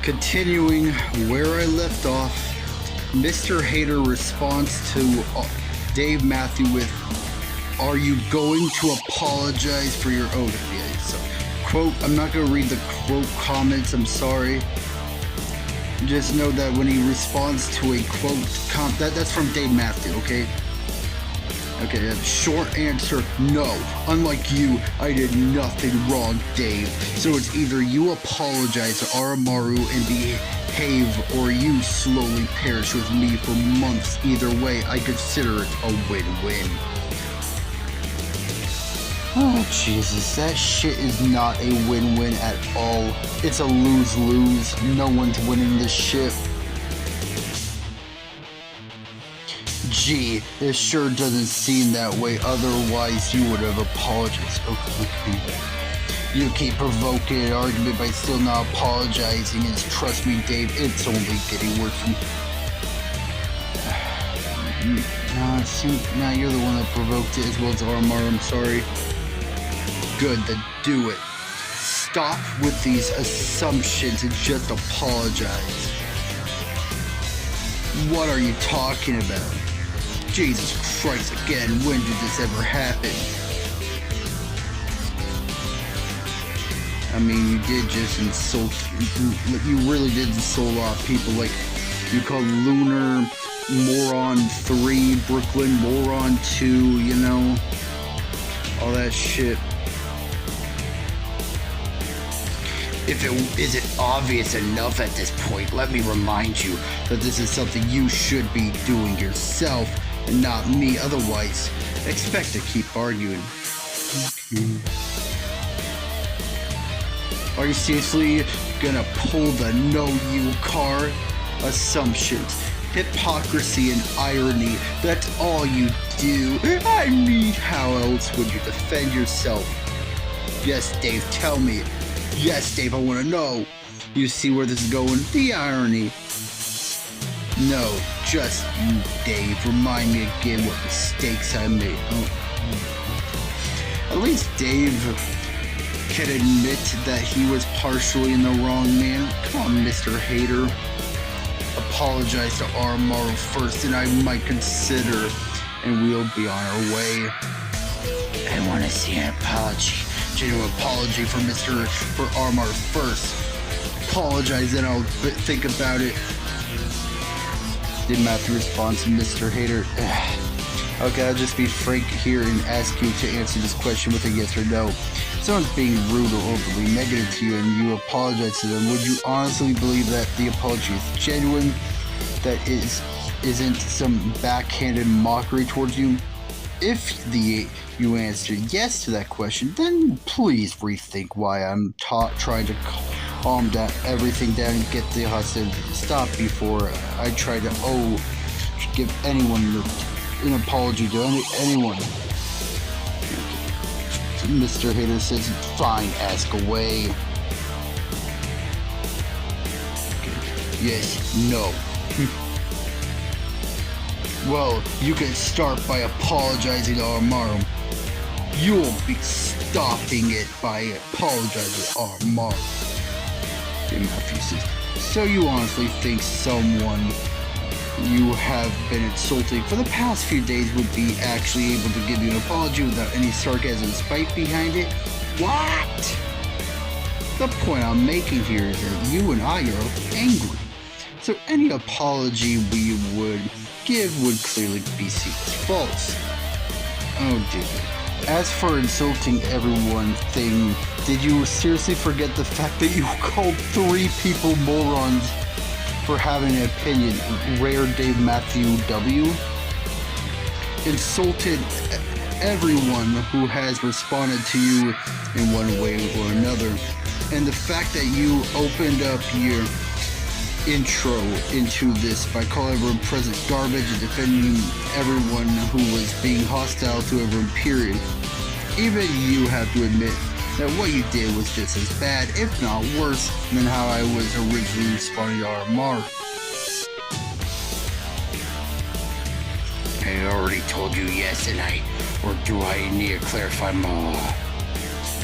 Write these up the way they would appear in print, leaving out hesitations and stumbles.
Continuing where I left off, Mr. Hater responds to Dave Matthew with, "Are you going to apologize for your oath?" Yeah, so, quote, I'm not going to read the quote comments, I'm sorry. Just know that when he responds to a quote that's from Dave Matthew, okay? Okay, short answer, no. Unlike you, I did nothing wrong, Dave. So it's either you apologize to Aramaru and behave, or you slowly perish with me for months. Either way, I consider it a win-win. Oh, Jesus, that shit is not a win-win at all. It's a lose-lose. No one's winning this shit. Gee, it sure doesn't seem that way, otherwise you would have apologized. Okay. You keep provoking an argument by still not apologizing, and trust me, Dave, it's only getting worse from... Now you're the one that provoked it as well as Aramaru, I'm sorry. Good, then do it. Stop with these assumptions and just apologize. What are you talking about? Jesus Christ, again, when did this ever happen? I mean, you did just insult, you really did insult a lot of people, like, you called Lunar Moron 3, Brooklyn Moron 2, you know, all that shit. If it isn't obvious enough at this point, let me remind you that this is something you should be doing yourself and not me. Otherwise, expect to keep arguing. Okay. Are you seriously gonna pull the know you card? Assumptions, hypocrisy, and irony. That's all you do. I mean, how else would you defend yourself? Yes, Dave, tell me. Yes, Dave, I want to know. You see where this is going? The irony. No, just you, Dave. Remind me again what mistakes I made. At least Dave can admit that he was partially in the wrong, man. Come on, Mr. Hater. Apologize to Aramaru first, and I might consider, and we'll be on our way. I want to see an apology. Genuine apology for Aramaru first. Apologize, then I'll think about it. Did Matthew respond to Mr. Hater? Okay, I'll just be frank here and ask you to answer this question with a yes or no. If someone's being rude or overly negative to you and you apologize to them, would you honestly believe that the apology is genuine? That isn't some backhanded mockery towards you? If you answer yes to that question, then please rethink why I'm trying to calm down everything down and get the hostility to stop before I try to give anyone an apology to anyone. Mr. Hater says, fine, ask away. Okay. Yes, no. Well, you can start by apologizing to Aramaru. You'll be stopping it by apologizing to Aramaru. Jim Matthew says, so you honestly think someone you have been insulting for the past few days would be actually able to give you an apology without any sarcasm and spite behind it? What? The point I'm making here is that you and I are angry. So any apology we would give would clearly be seen as false. Oh dear. As for insulting everyone thing, did you seriously forget the fact that you called 3 people morons for having an opinion? Rare Dave Matthew W. Insulted everyone who has responded to you in one way or another. And the fact that you opened up your intro into this by calling everyone present garbage and defending everyone who was being hostile to everyone, period. Even you have to admit that what you did was just as bad, if not worse, than how I was originally responding to Aramaru. I already told you yes, and or do I need to clarify more?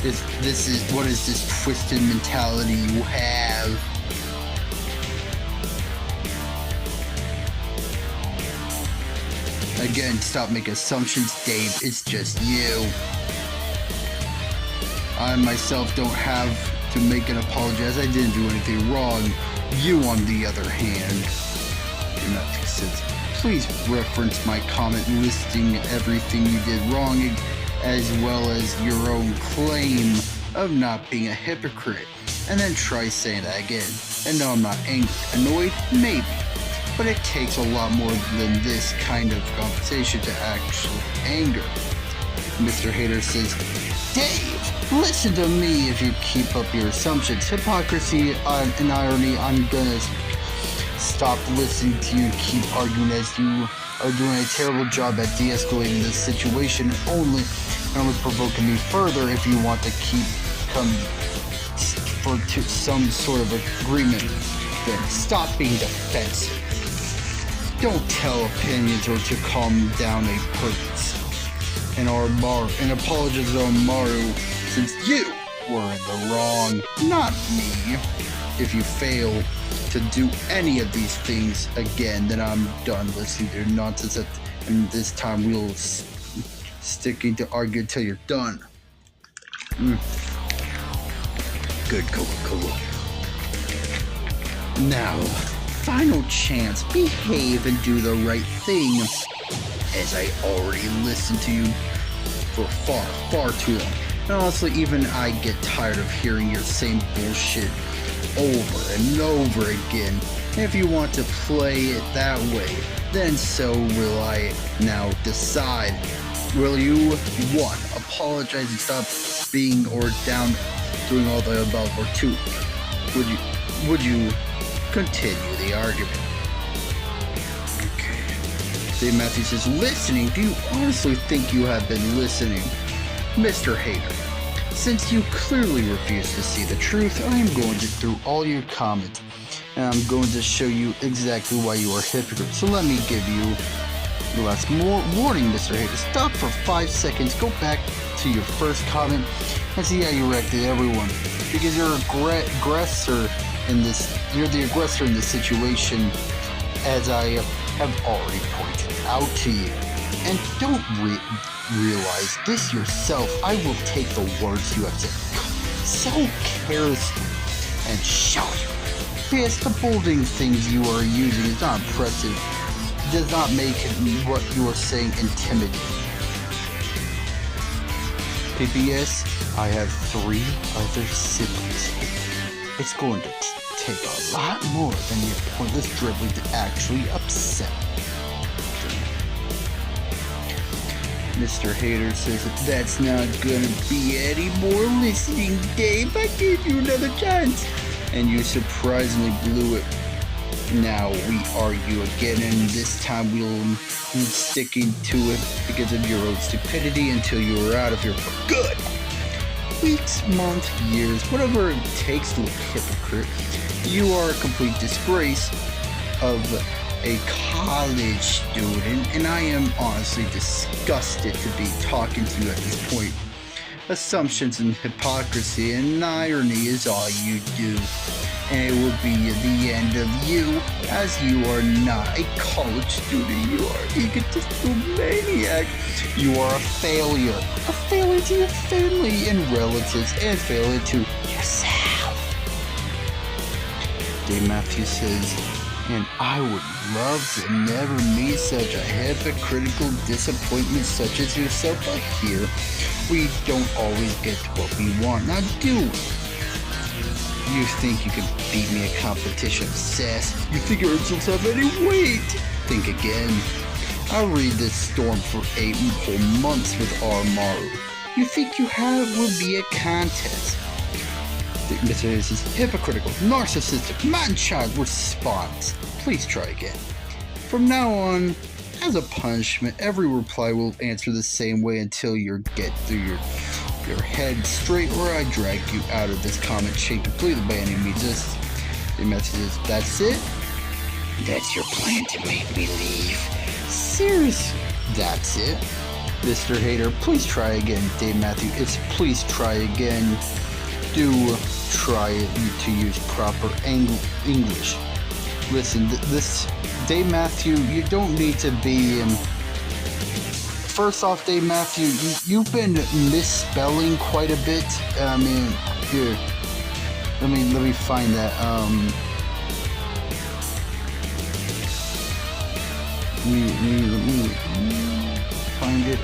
What is this twisted mentality you have? Again, stop making assumptions, Dave. It's just you. I myself don't have to make an apology as I didn't do anything wrong. You, on the other hand, do not take sense. Please reference my comment listing everything you did wrong, as well as your own claim of not being a hypocrite. And then try saying that again. And no, I'm not angry. Annoyed? Maybe. But it takes a lot more than this kind of conversation to actually anger. Mr. Hater says, Dave, listen to me if you keep up your assumptions. Hypocrisy and irony, I'm gonna stop listening to you and keep arguing as you are doing a terrible job at de-escalating this situation, only provoking me further if you want to keep to some sort of agreement. Then stop being defensive. Don't tell opinions or to calm down a purpose. And apologize to Aramaru, since you were in the wrong, not me. If you fail to do any of these things again, then I'm done listening to your nonsense, and this time we'll sticking to argue until you're done. Good Coca-Cola. Now, final chance, behave and do the right thing, as I already listened to you for far too long. And honestly, even I get tired of hearing your same bullshit over and over again. And if you want to play it that way, then so will I now decide. Will you, 1, apologize and stop being or down doing all the above, or 2, would you continue the argument? Okay. Dave Matthews says, listening? Do you honestly think you have been listening? Mr. Hater, since you clearly refuse to see the truth, I am going to through all your comments, and I'm going to show you exactly why you are a hypocrite. So let me give you the last warning, Mr. Hater. Stop for 5 seconds, go back to your first comment, and see how you reacted everyone. Because you're aggressor in this. You're the aggressor in this situation, as I have already pointed out to you. And don't realize this yourself. I will take the words you have said so carelessly and show you. Yes, the bolding things you are using is not impressive. It does not make what you are saying intimidating. PPS, I have 3 other siblings here. It's going to take a lot more than your pointless dribbling to actually upset me. Mr. Hater says that's not gonna be any more listening, Dave. I gave you another chance, and you surprisingly blew it. Now we argue again, and this time we'll be sticking to it because of your own stupidity until you are out of here for good. Weeks, months, years, whatever it takes to look hypocrite, you are a complete disgrace of a college student, and I am honestly disgusted to be talking to you at this point. Assumptions and hypocrisy and irony is all you do, and it will be the end of you, as you are not a college student. You are an egotistical maniac. You are a failure to your family and relatives, and failure to yourself. Dave Matthews says, and I would love to never meet such a hypocritical disappointment such as yourself, but here we don't always get what we want. Now do we? You think you can beat me at competition of sass? You think your insults have any weight? Think again. I'll read this storm for 8 whole months with Aramaru. You think you will be a contest? Mr. Hayes is hypocritical, narcissistic, man-child response. Please try again. From now on, as a punishment, every reply will answer the same way until you get through your head straight, or I drag you out of this comment chain completely by any means. The message is, that's it? That's your plan to make me leave? Seriously? That's it? Mr. Hater, please try again. Dave Matthew, it's please try again. Do try to use proper English. Listen, this Dave Matthew, you don't need to be first off, Dave Matthew, you've been misspelling quite a bit. I mean, here, let me find that. Let me find it.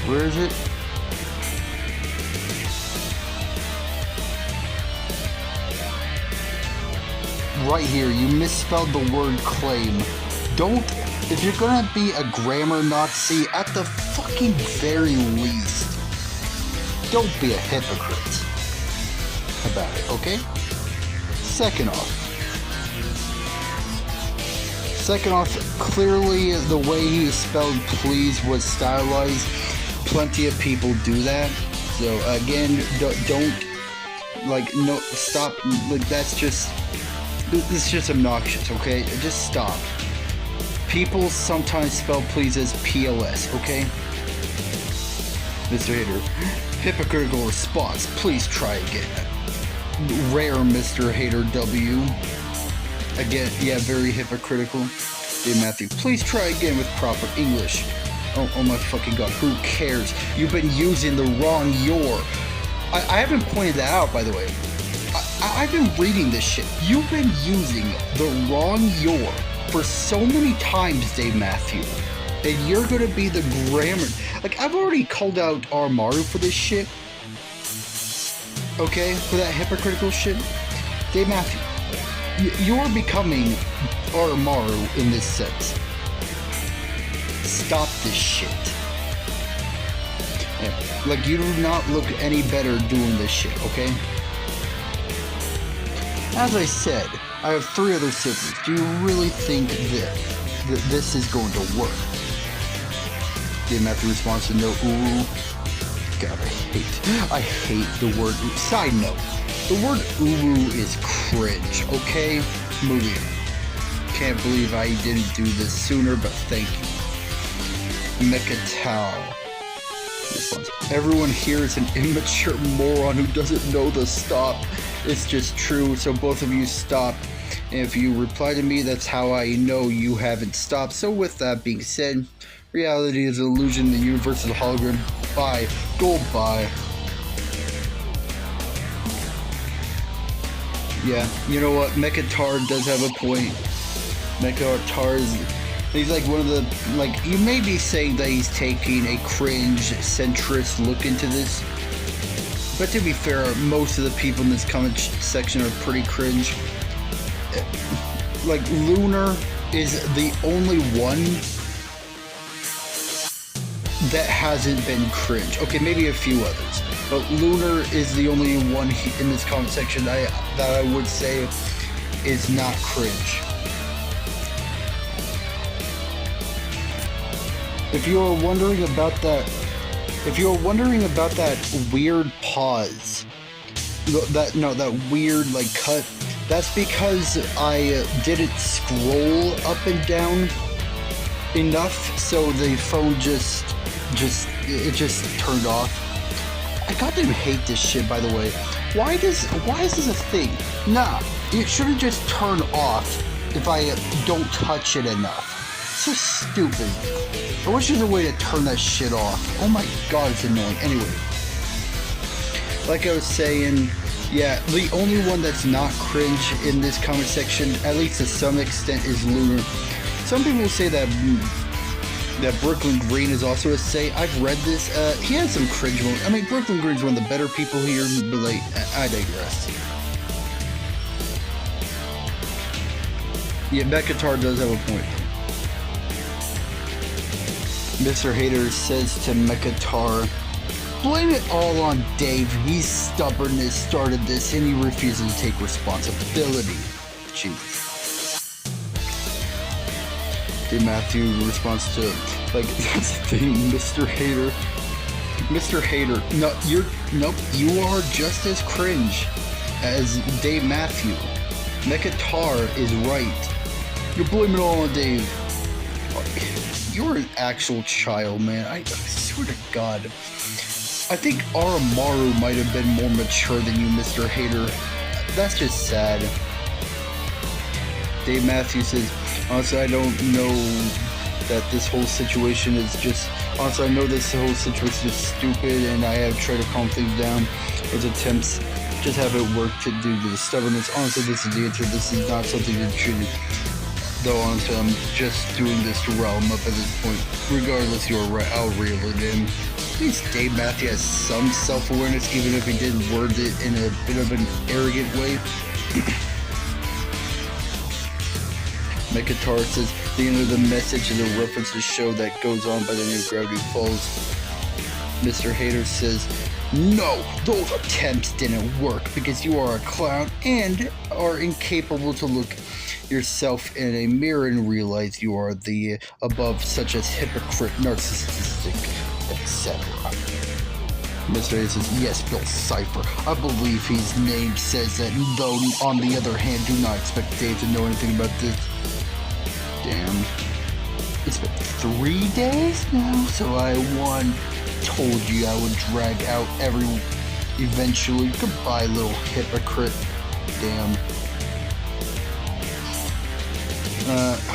Where is it? Right here, you misspelled the word claim. Don't, if you're gonna be a grammar Nazi, at the fucking very least, don't be a hypocrite about it, okay? Second off, clearly the way he spelled please was stylized. Plenty of people do that. So again, don't like, no, stop. Like, this is just obnoxious, okay? Just stop. People sometimes spell please as PLS, okay? Mr. Hater, hypocritical response. Please try again. Rare, Mr. Hater W. Again, yeah, very hypocritical. Dave Matthew, please try again with proper English. Oh my fucking god, who cares? You've been using the wrong your. I haven't pointed that out, by the way. I've been reading this shit. You've been using the wrong your for so many times, Dave Matthew. And you're gonna be the grammar. Like, I've already called out Aramaru for this shit. Okay? For that hypocritical shit. Dave Matthew, you're becoming Aramaru in this sense. Stop this shit. Yeah. Like, you do not look any better doing this shit, okay? As I said, I have 3 other siblings. Do you really think that this is going to work? Dave Matthew responds to no ooh. God, I hate the word ooh. Side note, the word ooh is cringe, okay? Moving. Can't believe I didn't do this sooner, but thank you. Mekatao. Response. Everyone here is an immature moron who doesn't know the stop. It's just true, so both of you stop. And if you reply to me, that's how I know you haven't stopped. So with that being said, reality is an illusion, the universe is a hologram. Bye. Goodbye. Yeah, you know what? Mekatar does have a point. Mekatar he's like one of the, like, you may be saying that he's taking a cringe, centrist look into this. But to be fair, most of the people in this comment section are pretty cringe. Like, Lunar is the only one that hasn't been cringe. Okay, maybe a few others. But Lunar is the only one in this comment section that I would say is not cringe. If you're wondering about that weird pause, that weird like cut, that's because I didn't scroll up and down enough, so the phone just turned off. I goddamn hate this shit, by the way. Why is this a thing? Nah, it shouldn't just turn off if I don't touch it enough. So stupid. I wish there's a way to turn that shit off. Oh my god, it's annoying. Anyway, like I was saying, yeah, the only one that's not cringe in this comment section, at least to some extent, is Lunar. Some people say that Brooklyn Green is also a say. I've read this. He has some cringe moments. I mean, Brooklyn Green's one of the better people here, but like, I digress. Yeah, Mekatar does have a point. Mr. Hater says to Mekatar, blame it all on Dave. His stubbornness started this and he refuses to take responsibility. Jesus. Dave Matthew responds to, like, that's the thing, Mr. Hater. Mr. Hater, no, you are just as cringe as Dave Matthew. Mekatar is right. You're blaming it all on Dave. you're an actual child, man. I swear to God. I think Aramaru might have been more mature than you, Mr. Hater. That's just sad. Dave Matthews says, honestly, I don't know that this whole situation is just... Honestly, I know this whole situation is stupid, and I have tried to calm things down. Those attempts just haven't worked due to the stubbornness. Honestly, this is the answer. This is not something to treat. Though, honestly, I'm just doing this to rile him up at this point. Regardless, you're right. I'll reel it in. At least Dave Matthews has some self-awareness, even if he didn't word it in a bit of an arrogant way. Mekatar says, the end of the message is a reference to a show that goes on by the name of Gravity Falls. Mr. Hater says, no, those attempts didn't work because you are a clown and are incapable to look yourself in a mirror and realize you are the above, such as hypocrite, narcissistic, etc. Mr. A says, yes, Bill Cipher. I believe his name says that, though on the other hand, do not expect Dave to know anything about this. Damn. It's been 3 days now, so I told you I would drag out eventually. Goodbye, little hypocrite. Damn.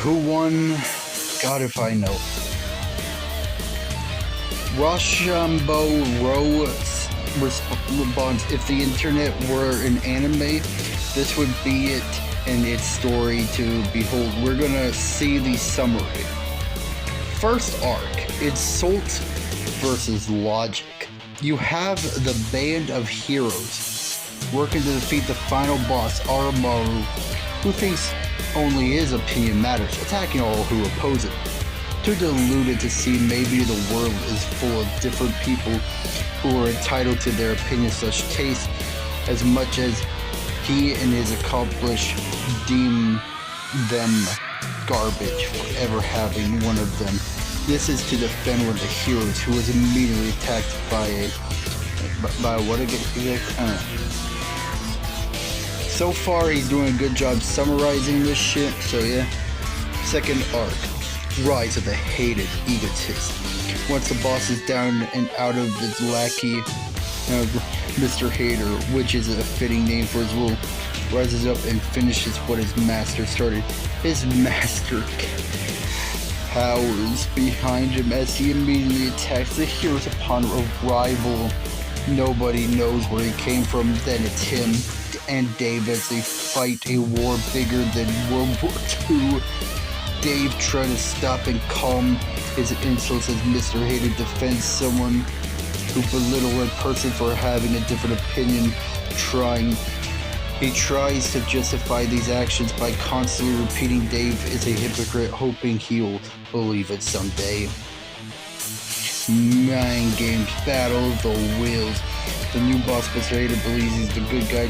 Who won? God if I know. Rochambeau responds, if the internet were an anime, this would be it and its story to behold. We're gonna see the summary. First arc, Insult versus Logic. You have the band of heroes working to defeat the final boss, Aramaru, who thinks only his opinion matters, attacking all who oppose it. Too deluded to see maybe the world is full of different people who are entitled to their opinion/taste as much as he and his accomplice deem them garbage for ever having one of them. This is to defend one of the heroes who was immediately attacked by what again? So far, he's doing a good job summarizing this shit, so yeah. Second arc, Rise of the Hated Egotist. Once the boss is down and out of his lackey, Mr. Hater, which is a fitting name for his role, rises up and finishes what his master started. His master cowers behind him as he immediately attacks the heroes upon arrival. Nobody knows where he came from, then it's him and Dave as they fight a war bigger than World War II. Dave trying to stop and calm his insults as Mr. Hater defends someone who belittled a person for having a different opinion. He tries to justify these actions by constantly repeating Dave is a hypocrite, hoping he'll believe it someday. Mind games, battle of the wheels. The new boss, Mr. Hater, believes he's the good guy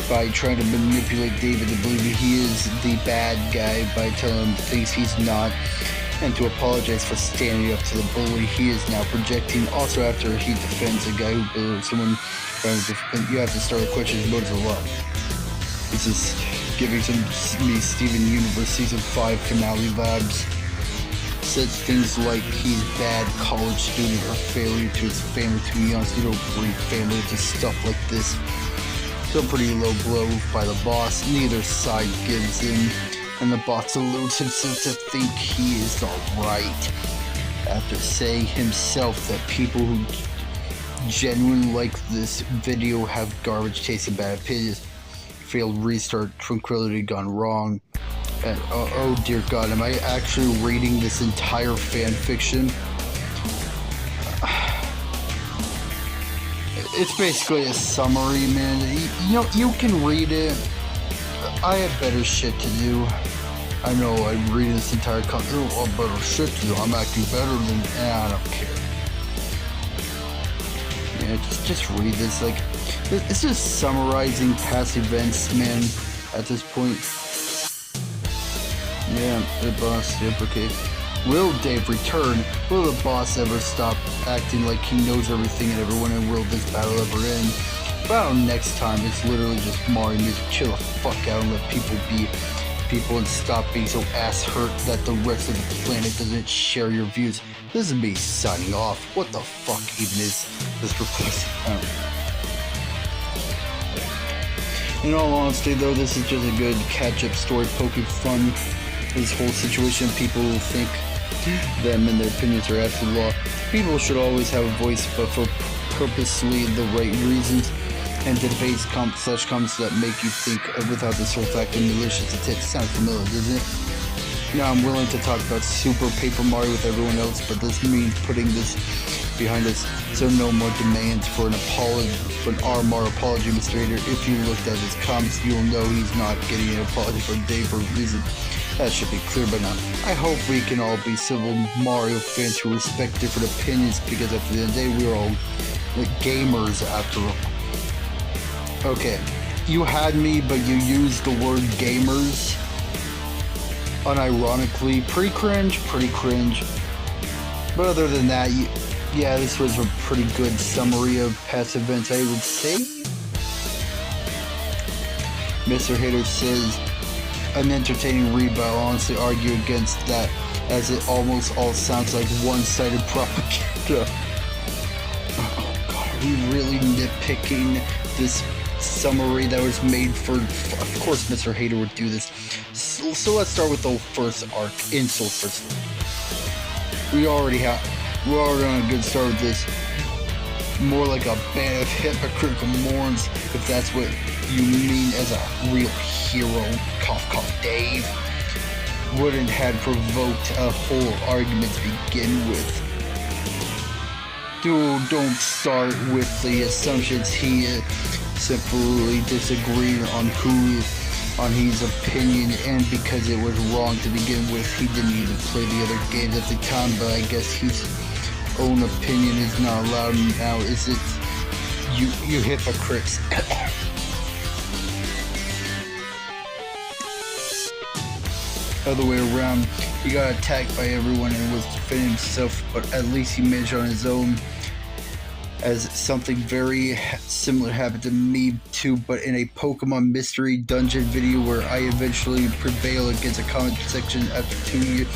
by trying to manipulate David to believe he is the bad guy by telling him things he's not, and to apologize for standing up to the bully he is now projecting. Also, after he defends a guy who belittled someone, you have to start the question, his motives a lot. This is giving me Steven Universe Season 5 finale vibes. Says things like he's bad college student or failure to his family. To be honest, you don't bring family to stuff like this. So pretty low blow by the boss. Neither side gives in, and the boss alludes himself to think he is alright. After saying himself that people who genuinely like this video have garbage taste and bad opinions. Failed restart, tranquility gone wrong. And oh dear God, am I actually reading this entire fan fiction? It's basically a summary, man. You can read it. I have better shit to do. I know I'm reading this entire content. Oh, I have better shit to do. I'm acting better than... I don't care. Yeah, just read this. Like, it's just summarizing past events, man, at this point. Yeah, the boss, yep, okay. Will Dave return? Will the boss ever stop acting like he knows everything and everyone, and will this battle ever end? Battle next time, it's literally just Mario music. Chill the fuck out and let people be. people and stop being so ass hurt that the rest of the planet doesn't share your views. This is me signing off. What the fuck even is this replacement? In all honesty, though, this is just a good catch-up story, poking fun. This whole situation, people think them and their opinions are absolute law. People should always have a voice, but for purposely the right reasons. And debates such comments that make you think without the sole fact of malicious intent. Sounds familiar, doesn't it? Now I'm willing to talk about Super Paper Mario with everyone else, but this means putting this behind us, so no more demands for an Aramaru apology, Mr. Hater. If you looked at his comments, you'll know he's not getting an apology from Dave for a reason. That should be clear by now. I hope we can all be civil Mario fans who respect different opinions, because at the end of the day, we're all gamers after all. Okay, you had me, but you used the word gamers unironically. Pretty cringe. But other than that, yeah, this was a pretty good summary of past events, I would say. Mr. Hater says, an entertaining read, but I'll honestly argue against that, as it almost all sounds like one-sided propaganda. Oh god, are we really nitpicking this summary that was made for... Of course Mr. Hater would do this. So let's start with the first arc, insult first. We're already on a good start with this. More like a band of hypocritical morons, if that's what you mean as a real hero. Cough cough Dave. Wouldn't have provoked a whole argument to begin with. Dude, don't start with the assumptions he simply disagreed on his opinion, and because it was wrong to begin with, he didn't even play the other games at the time, but I guess his own opinion is not allowed now, is it? You hypocrites. Other way around, he got attacked by everyone and was defending himself, but at least he managed on his own. As something very similar happened to me too, but in a Pokemon Mystery Dungeon video where I eventually prevail against a comment section after 2 years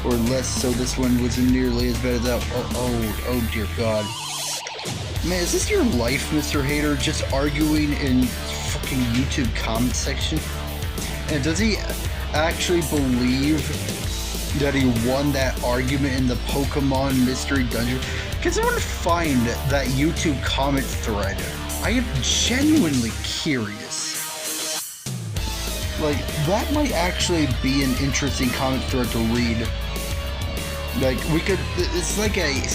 or less, so this one wasn't nearly as bad as that. Oh dear god. Man, is this your life, Mr. Hater? Just arguing in fucking YouTube comment section? And does he actually believe that he won that argument in the Pokemon Mystery Dungeon? Can someone find that YouTube comment thread? I am genuinely curious. Like, that might actually be an interesting comment thread to read. Like, it's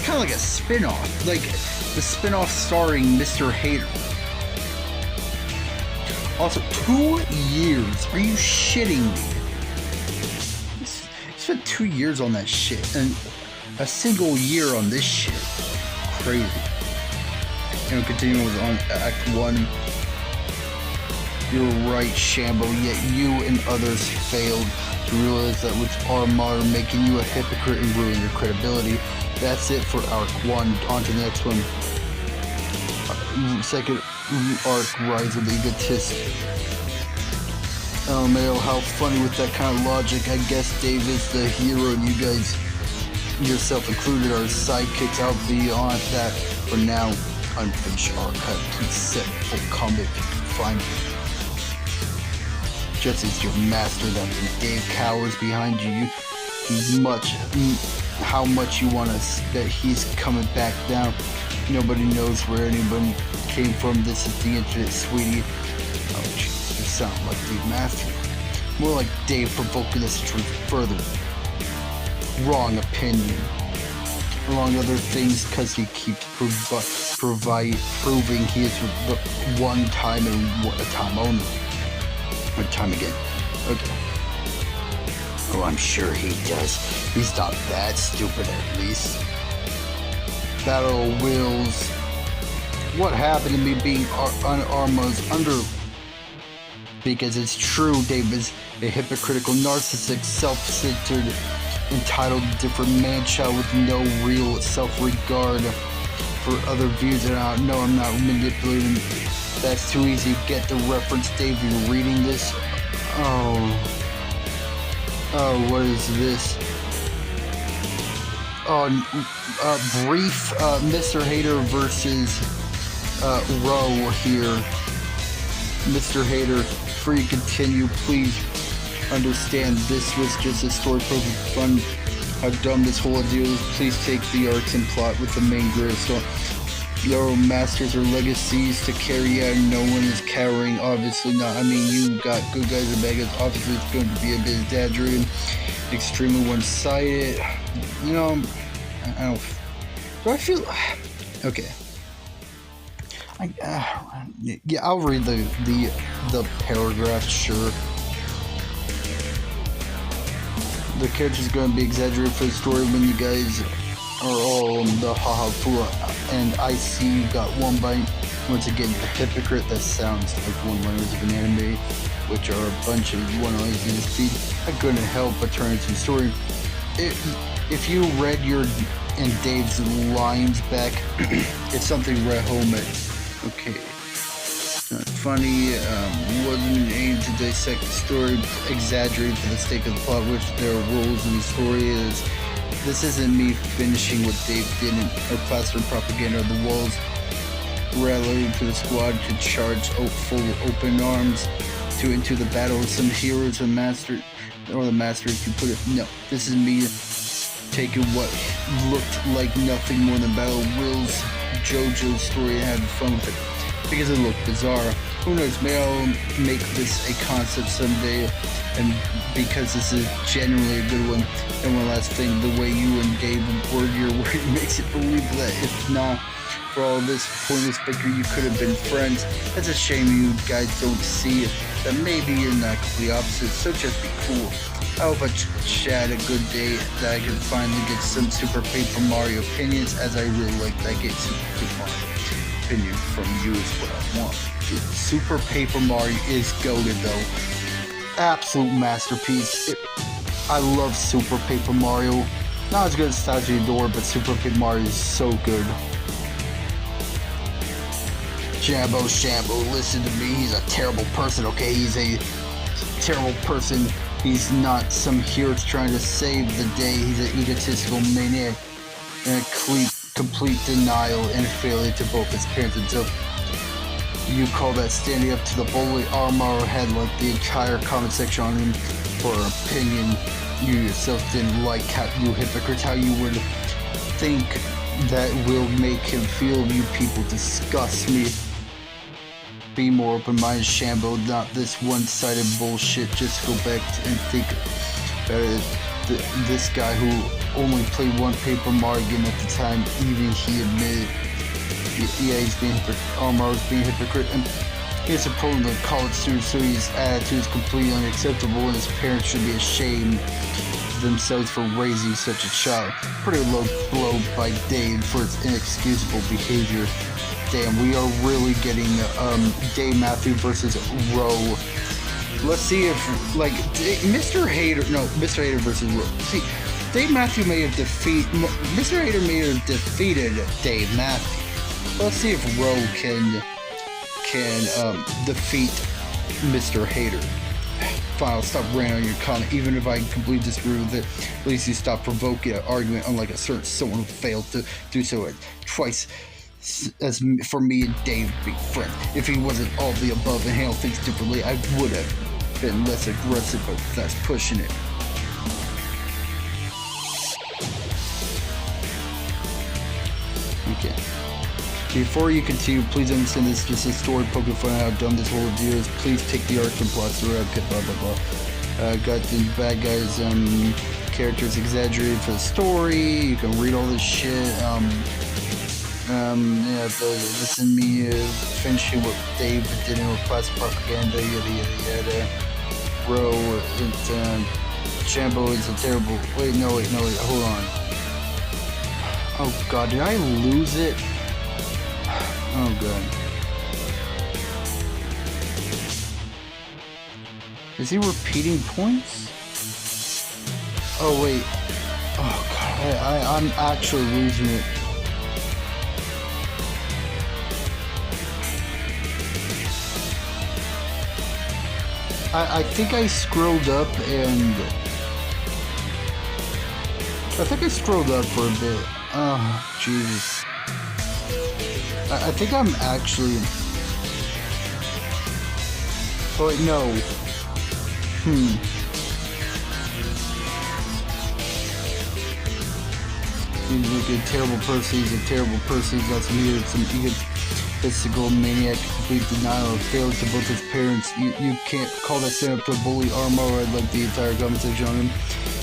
kind of like a spin-off. Like, the spin-off starring Mr. Hater. Also, 2 years? Are you shitting me? Spent 2 years on that shit, and a single year on this shit. Crazy. And continuing with on Act 1. You're right, Shambo, yet you and others failed to realize that with Aramaru making you a hypocrite and ruining your credibility. That's it for Arc 1. On to the next one. Second arc, Rise of the Egotist. Oh man, how funny with that kind of logic. I guess Dave is the hero and you guys, yourself included, are sidekicks. I'll be on that for now. Unfinished archive. Please set full combat if you can find it. Just as your master that Dave cowers behind you, how much you want us that he's coming back down. Nobody knows where anybody came from. This is the internet, sweetie. Oh jeez. Sound like Dave Matthew. More like Dave provoking this truth further. Wrong opinion. Among other things, because he keeps proving he is but one time and a time only. One time again. Okay. Oh, I'm sure he does. He's not that stupid, at least. Battle of Wills. What happened to me being Arma's under... Because it's true, Dave is a hypocritical, narcissistic, self-centered, entitled, different man-child with no real self-regard for other views. And no, I'm not manipulating. That's too easy. Get the reference, Dave. You're reading this. Oh. what is this? Brief, Mr. Hater versus, Row here. Mr. Hater, before you continue, please understand this was just a story for fun. How dumb this whole deal is. Please take the arcs and plot with the main gravestone. Your masters or legacies to carry out. No one is cowering. Obviously not. I mean, you got good guys and bad guys. Obviously, it's going to be a bit exaggerated, extremely one-sided. You know, I don't. Do I feel? Okay. Yeah, I'll read the paragraph. Sure. The character's going to be exaggerated for the story when you guys are all the haha fool, and I see you got one bite. Once again, you're a hypocrite. That sounds like one-liners of an anime, which are a bunch of one-liners in this feed. I couldn't help but turn into the story. If you read your and Dave's lines back, it's something right home at. Okay. Not funny, wasn't aimed to dissect the story, exaggerate for the sake of the plot, which there are rules in the story is. This isn't me finishing what Dave didn't, or plastering propaganda on the walls, rallying to the squad to charge full open arms into the battle with some heroes and master, or the master if you put it. No, this is me taking what looked like nothing more than Battle Will's JoJo's story and having fun with it. Because it looked bizarre. Who knows, maybe I'll make this a concept someday, and because this is genuinely a good one. And one last thing, the way you and Dave word your word makes it believe that if not for all this pointless bickering, you could have been friends. It's a shame you guys don't see it, that maybe you're not completely opposite, so just be cool. I hope I chat a good day, that I can finally get some Super Paper Mario opinions, as I really like that game, Super Paper Mario. Opinion from you is what I want. Super Paper Mario is goated though. Absolute masterpiece. I love Super Paper Mario. Not as good as Statue of Door, but Super Paper Mario is so good. Shambo, listen to me. He's a terrible person, okay? He's a terrible person. He's not some hero trying to save the day. He's an egotistical maniac and a complete denial and failure to both his parents and so you call that standing up to the bully? Aramaru had like the entire comment section on him for an opinion you yourself didn't like. How you hypocrites, how you would think that will make him feel. You people disgust me. Be more open-minded, Shambo, not this one-sided bullshit. Just go back and think about it. This guy who only played one Paper Mario game at the time, even he admitted, yeah, he's being Aramaru's being a hypocrite, and he's a program of college student, so his attitude is completely unacceptable, and his parents should be ashamed of themselves for raising such a child. Pretty low blow by Dave for his inexcusable behavior. Damn, we are really getting Dave Matthew versus Row. Let's see if, like, Mr. Hater versus Row. See, Dave Matthew may have Mr. Hater may have defeated Dave Matthew. Let's see if Row can defeat Mr. Hater. Fine, I'll stop ranting on your comment, even if I completely disagree with it. At least you stop provoking an argument, unlike a certain someone who failed to do so twice. As for me and Dave be friends. If he wasn't all the above and handled things differently, I would have been less aggressive, but that's pushing it. Okay. Before you continue, please understand this is just a story poking fun at how dumb this whole deal is. Please take the arcs and plots throughout, blah blah blah. Got the bad guys, characters exaggerated for the story. You can read all this shit. Yeah, listen to me finishing what Dave did in class propaganda, yada yada yada. Bro, Shambo is a terrible. Wait, no, hold on. Oh god, did I lose it? Oh god. Is he repeating points? Oh wait. Oh god, I'm actually losing it. I think I scrolled up and I think I scrolled up for a bit. Oh, Jesus. I think I'm actually... Oh, wait, no. He's like a terrible person, he's a terrible person, he's got some egotistical maniac, complete denial of failure to both his parents. You can't call that stand up to a bully. Aramaru, I'd like the entire comment section on him.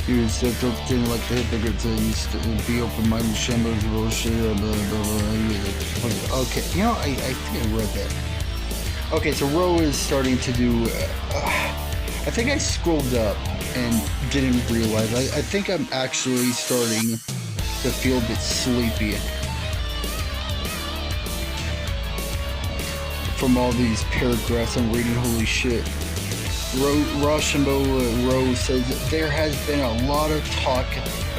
You were stepped up to like the hypocrites and used to be open-minded, shambles, bullshit, blah, blah, blah. Okay, you know, I think I read that. Okay, so Ro is starting to do, I think I scrolled up and didn't realize. I think I'm actually starting to feel a bit sleepy from all these paragraphs I'm reading. Holy shit. Rochambeau Rose says there has been a lot of talk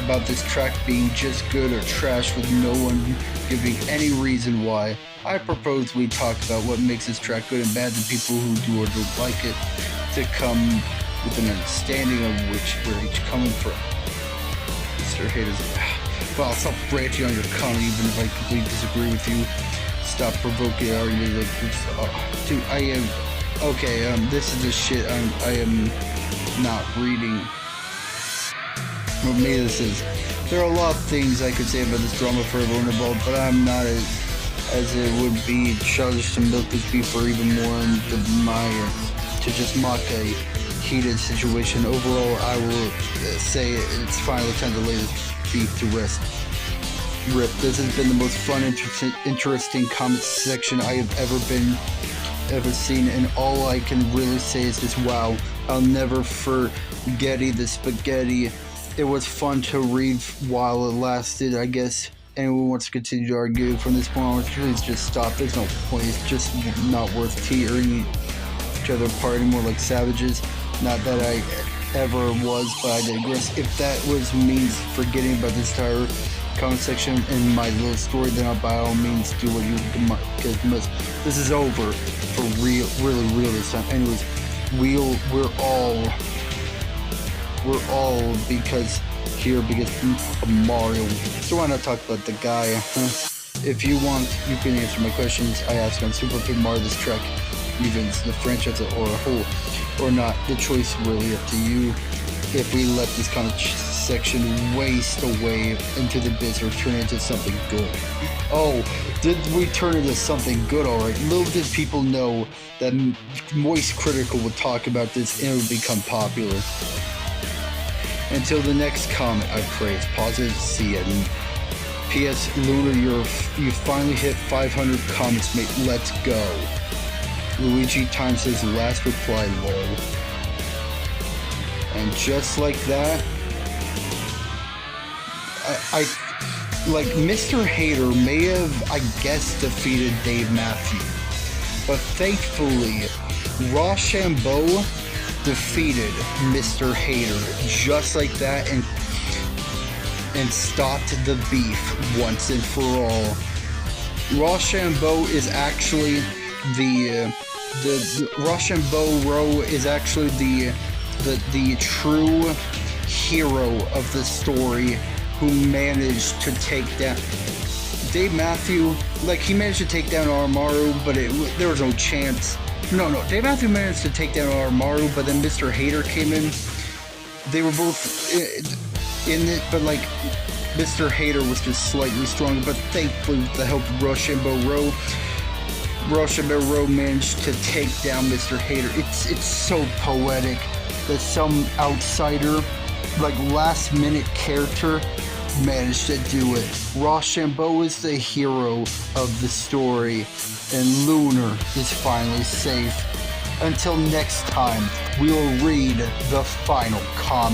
about this track being just good or trash with no one giving any reason why. I propose we talk about what makes this track good and bad to people who do or don't like it, to come with an understanding of where each coming from. Mr. Haters, well, stop branching on your comment even if I completely disagree with you. Stop provoking arguments like this. Dude, I am... Okay, this is the shit I am not reading. What maybe this is. There are a lot of things I could say about this drama for everyone involved, but I'm not as it would be childish to milk this beef or even more in the mire to just mock a heated situation. Overall, I will say it's finally time to lay this beef to rest. Rip, this has been the most fun, interesting comment section I have ever seen, and all I can really say is just wow. I'll never forget the spaghetti. It was fun to read while it lasted. I guess anyone wants to continue to argue from this point on, please just stop. There's no point. It's just not worth tearing each other apart anymore like savages. Not that I ever was, but I digress. If that was means forgetting about this entire comment section in my little story, then I'll by all means do what you must. This is over for real, really real this time. Anyways, we're all because of Mario. So why not talk about the guy? If you want, you can answer my questions I ask on Super Paper Mario, this track, even the franchise or a whole, or not. The choice is really up to you. If we let this kind of section waste away into the biz or turn into something good. Oh, did we turn into something good? Alright, little did people know that Moist Critical would talk about this and it would become popular. Until the next comment, I praise. Positive, see ya. P.S. Lunar, you finally hit 500 comments, mate. Let's go. Luigi Time says last reply, lol. And just like that, I like Mr. Hater may have, I guess, defeated Dave Matthew, but thankfully Rochambeau defeated Mr. Hater just like that and stopped the beef once and for all. Rochambeau is actually the Rochambeau Row is actually the true hero of the story, who managed to take down Dave Matthew. Like, he managed to take down Aramaru, but there was no chance. No, Dave Matthew managed to take down Aramaru, but then Mr. Hater came in. They were both in it, but like Mr. Hater was just slightly stronger. But thankfully, with the help of Rochambeau Row managed to take down Mr. Hater. It's so poetic that some outsider, like last minute character, managed to do it. Rochambeau is the hero of the story, and Lunar is finally safe. Until next time, we will read the final comment.